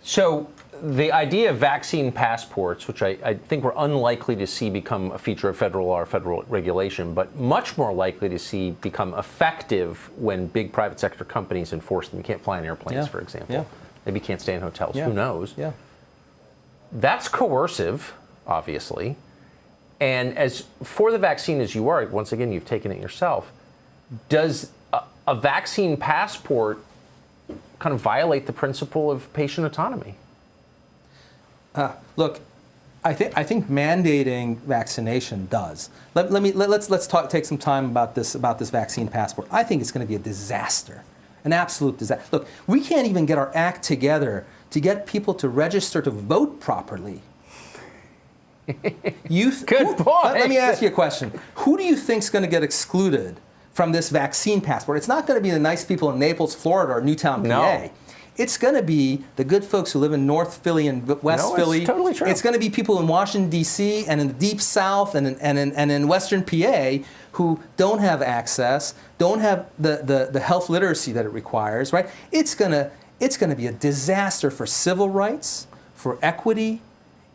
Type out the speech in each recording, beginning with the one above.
So the idea of vaccine passports, which I think we're unlikely to see become a feature of federal law or federal regulation, but much more likely to see become effective when big private sector companies enforce them. You can't fly in airplanes, for example. Maybe you can't stay in hotels. Who knows? That's coercive, obviously. And as for the vaccine as you are, once again, you've taken it yourself, does a vaccine passport kind of violate the principle of patient autonomy? Look, I think mandating vaccination does. Let's take some time about this vaccine passport. I think it's going to be a disaster, an absolute disaster. Look, we can't even get our act together to get people to register to vote properly. Good point. Let me ask you a question. Who do you think's going to get excluded from this vaccine passport? It's not going to be the nice people in Naples, Florida, or Newtown, PA. No. It's going to be the good folks who live in North Philly and West Philly. It's totally true. It's going to be people in Washington, D.C., and in the Deep South and in Western PA who don't have access, don't have the health literacy that it requires, right? It's going to be a disaster for civil rights, for equity.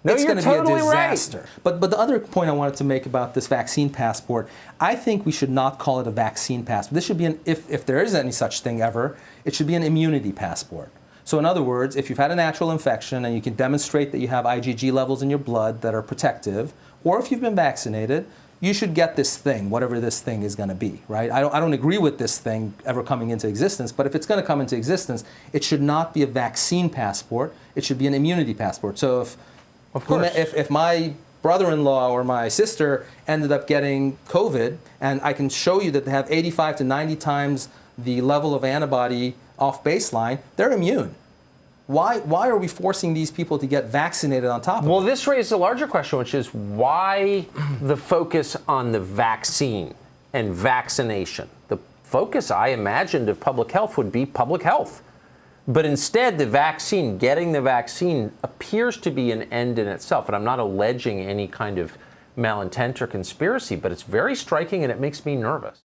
No, it's you're going to totally be a disaster. Right. But the other point I wanted to make about this vaccine passport, I think we should not call it a vaccine passport. This should be if there is any such thing ever, it should be an immunity passport. So in other words, if you've had a natural infection and you can demonstrate that you have IgG levels in your blood that are protective, or if you've been vaccinated, you should get this thing, whatever this thing is going to be, right? I don't agree with this thing ever coming into existence, but if it's going to come into existence, it should not be a vaccine passport. It should be an immunity passport. So if my brother-in-law or my sister ended up getting COVID, and I can show you that they have 85 to 90 times the level of antibody off baseline, they're immune. Why are we forcing these people to get vaccinated on top of it? Well, this raises a larger question, which is why the focus on the vaccine and vaccination? The focus, I imagined, of public health would be public health. But instead, the vaccine, getting the vaccine, appears to be an end in itself. And I'm not alleging any kind of malintent or conspiracy, but it's very striking and it makes me nervous.